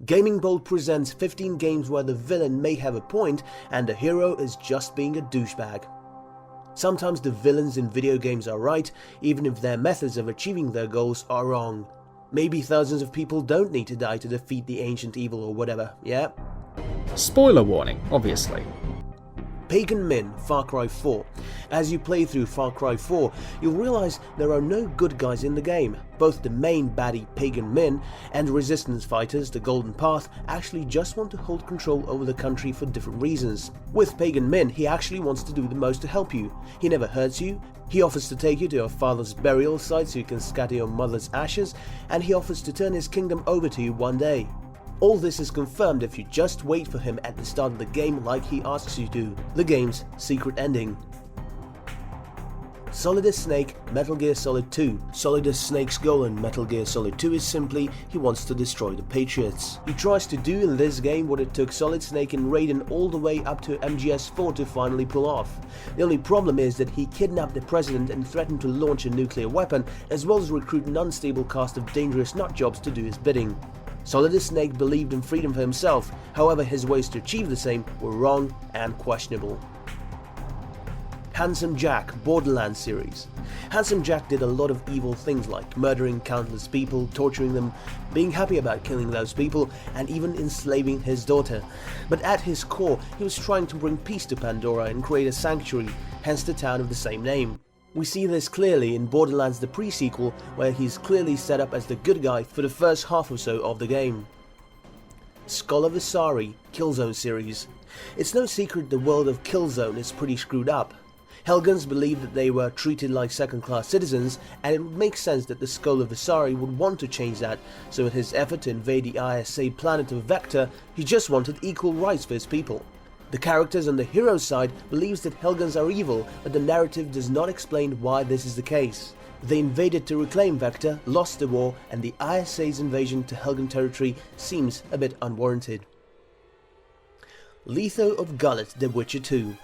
Gaming Bolt presents 15 games where the villain may have a point and the hero is just being a douchebag. Sometimes the villains in video games are right, even if their methods of achieving their goals are wrong. Maybe thousands of people don't need to die to defeat the ancient evil or whatever, yeah? Spoiler warning, obviously. Pagan Min, Far Cry 4. As you play through Far Cry 4, you'll realize there are no good guys in the game. Both the main baddie Pagan Min and resistance fighters, the Golden Path, actually just want to hold control over the country for different reasons. With Pagan Min, he actually wants to do the most to help you. He never hurts you, he offers to take you to your father's burial site so you can scatter your mother's ashes, and he offers to turn his kingdom over to you one day. All this is confirmed if you just wait for him at the start of the game like he asks you to, the game's secret ending. Solidus Snake, Metal Gear Solid 2. Solidus Snake's goal in Metal Gear Solid 2 is simply, he wants to destroy the Patriots. He tries to do in this game what it took Solid Snake and Raiden all the way up to MGS4 to finally pull off. The only problem is that he kidnapped the president and threatened to launch a nuclear weapon, as well as recruit an unstable cast of dangerous nutjobs to do his bidding. Solidus Snake believed in freedom for himself, however his ways to achieve the same were wrong and questionable. Handsome Jack, Borderlands series. Handsome Jack did a lot of evil things like murdering countless people, torturing them, being happy about killing those people, and even enslaving his daughter. But at his core, he was trying to bring peace to Pandora and create a sanctuary, hence the town of the same name. We see this clearly in Borderlands the pre-sequel, where he's clearly set up as the good guy for the first half or so of the game. Scolar VISCARI, Killzone series. It's no secret the world of Killzone is pretty screwed up. Helgans believed that they were treated like second-class citizens, and it would make sense that the Scolar VISCARI would want to change that, so in his effort to invade the ISA planet of Vector, he just wanted equal rights for his people. The characters on the hero's side believes that Helgans are evil, but the narrative does not explain why this is the case. They invaded to reclaim Vector, lost the war, and the ISA's invasion to Helgan territory seems a bit unwarranted. Letho of Gullett, The Witcher 2.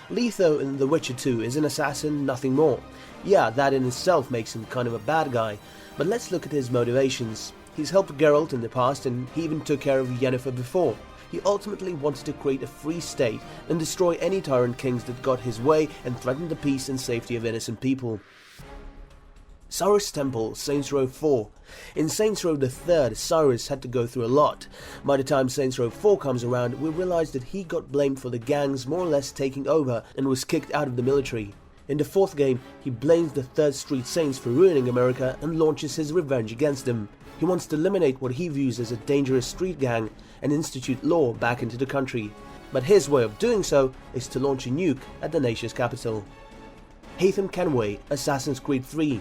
Letho in The Witcher 2 is an assassin, nothing more. Yeah, that in itself makes him kind of a bad guy, but let's look at his motivations. He's helped Geralt in the past and he even took care of Yennefer before. He ultimately wanted to create a free state and destroy any tyrant kings that got his way and threatened the peace and safety of innocent people. CYRUS Temple, Saints Row 4. In Saints Row the 3rd, CYRUS had to go through a lot. By the time Saints Row 4 comes around, we realize that he got blamed for the gangs more or less taking over and was kicked out of the military. In the 4th game, he blames the 3rd Street Saints for ruining America and launches his revenge against them. He wants to eliminate what he views as a dangerous street gang and institute law back into the country. But his way of doing so is to launch a nuke at the nation's capital. HAYTHAM KENWAY, Assassin's Creed 3.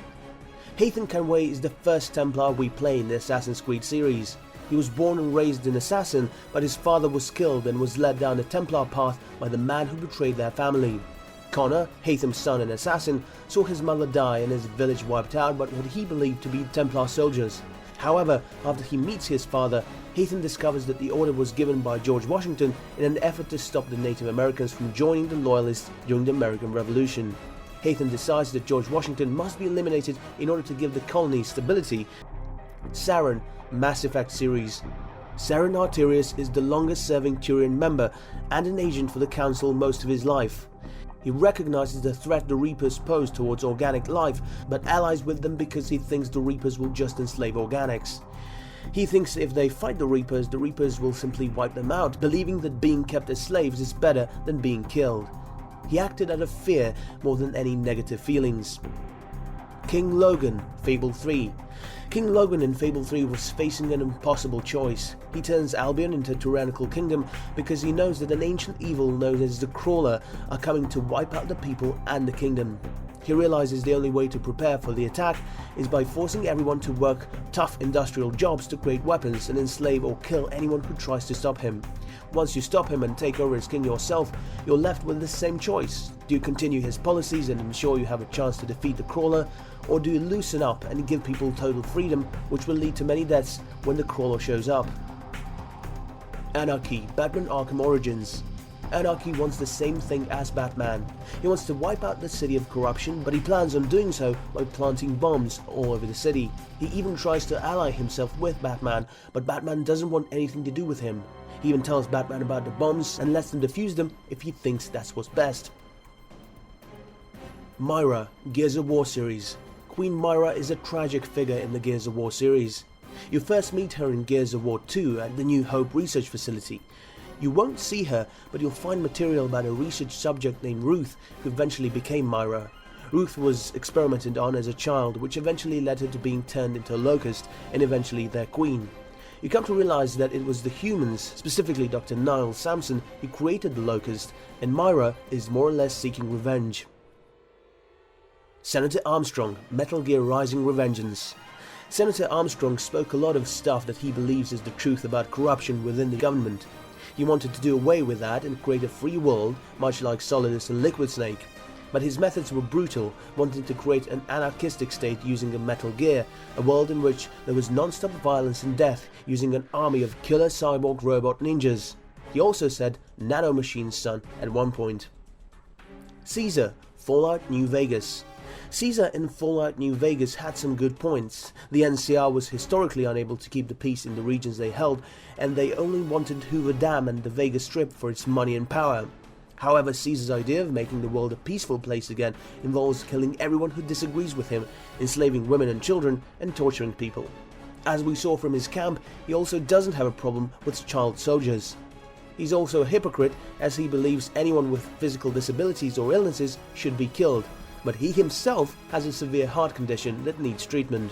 HAYTHAM KENWAY is the first Templar we play in the Assassin's Creed series. He was born and raised an assassin, but his father was killed and was led down the Templar path by the man who betrayed their family. Connor, Haytham's son and assassin, saw his mother die and his village wiped out by what he believed to be Templar soldiers. However, after he meets his father, Haytham discovers that the order was given by George Washington in an effort to stop the Native Americans from joining the Loyalists during the American Revolution. Haytham decides that George Washington must be eliminated in order to give the colony stability. Saren, Mass Effect series. Saren Arterius is the longest-serving Turian member and an agent for the Council most of his life. He recognizes the threat the Reapers pose towards organic life, but allies with them because he thinks the Reapers will just enslave organics. He thinks if they fight the Reapers will simply wipe them out, believing that being kept as slaves is better than being killed. He acted out of fear more than any negative feelings. King Logan, Fable 3. King Logan in Fable 3 was facing an impossible choice. He turns Albion into a tyrannical kingdom because he knows that an ancient evil known as the Crawler are coming to wipe out the people and the kingdom. He realizes the only way to prepare for the attack is by forcing everyone to work tough industrial jobs to create weapons and enslave or kill anyone who tries to stop him. Once you stop him and take over as king yourself, you're left with the same choice. Do you continue his policies and ensure you have a chance to defeat the Crawler, or do you loosen up and give people total freedom, which will lead to many deaths when the Crawler shows up? Anarky, Batman Arkham Origins. Anarky wants the same thing as Batman. He wants to wipe out the city of corruption, but he plans on doing so by planting bombs all over the city. He even tries to ally himself with Batman, but Batman doesn't want anything to do with him. He even tells Batman about the bombs and lets them defuse them if he thinks that's what's best. Myrrah, Gears of War series. Queen Myrrah is a tragic figure in the Gears of War series. You first meet her in Gears of War 2 at the New Hope research facility. You won't see her, but you'll find material about a research subject named Ruth, who eventually became Myrrah. Ruth was experimented on as a child, which eventually led her to being turned into a locust, and eventually their queen. You come to realize that it was the humans, specifically Dr. Niall Sampson, who created the locust, and Myrrah is more or less seeking revenge. Senator Armstrong, Metal Gear Rising: Revengeance. Senator Armstrong spoke a lot of stuff that he believes is the truth about corruption within the government. He wanted to do away with that and create a free world, much like Solidus and Liquid Snake. But his methods were brutal, wanting to create an anarchistic state using a Metal Gear, a world in which there was non-stop violence and death, using an army of killer cyborg robot ninjas. He also said nanomachines, son, at one point. Caesar, Fallout New Vegas. Caesar in Fallout New Vegas had some good points. The NCR was historically unable to keep the peace in the regions they held, and they only wanted Hoover Dam and the Vegas Strip for its money and power. However, Caesar's idea of making the world a peaceful place again involves killing everyone who disagrees with him, enslaving women and children, and torturing people. As we saw from his camp, he also doesn't have a problem with child soldiers. He's also a hypocrite, as he believes anyone with physical disabilities or illnesses should be killed, but he himself has a severe heart condition that needs treatment.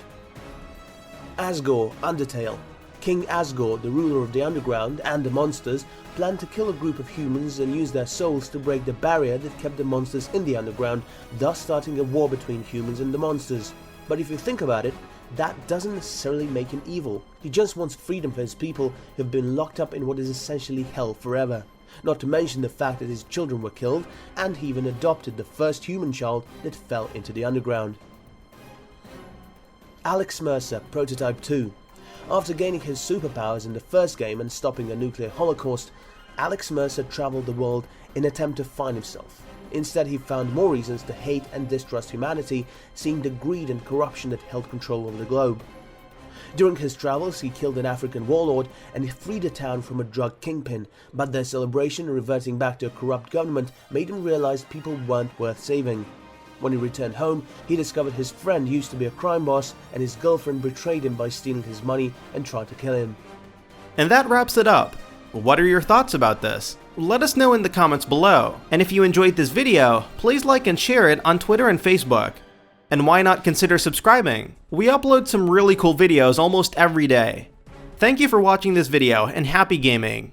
Asgore, Undertale. King Asgore, the ruler of the underground and the monsters, planned to kill a group of humans and use their souls to break the barrier that kept the monsters in the underground, thus starting a war between humans and the monsters. But if you think about it, that doesn't necessarily make him evil. He just wants freedom for his people who have been locked up in what is essentially hell forever. Not to mention the fact that his children were killed, and he even adopted the first human child that fell into the underground. Alex Mercer, Prototype 2. After gaining his superpowers in the first game and stopping a nuclear holocaust, Alex Mercer traveled the world in an attempt to find himself. Instead, he found more reasons to hate and distrust humanity, seeing the greed and corruption that held control over the globe. During his travels, he killed an African warlord and he freed a town from a drug kingpin, but their celebration reverting back to a corrupt government made him realize people weren't worth saving. When he returned home, he discovered his friend used to be a crime boss and his girlfriend betrayed him by stealing his money and tried to kill him. And that wraps it up. What are your thoughts about this? Let us know in the comments below. And if you enjoyed this video, please like and share it on Twitter and Facebook. And why not consider subscribing? We upload some really cool videos almost every day. Thank you for watching this video and happy gaming!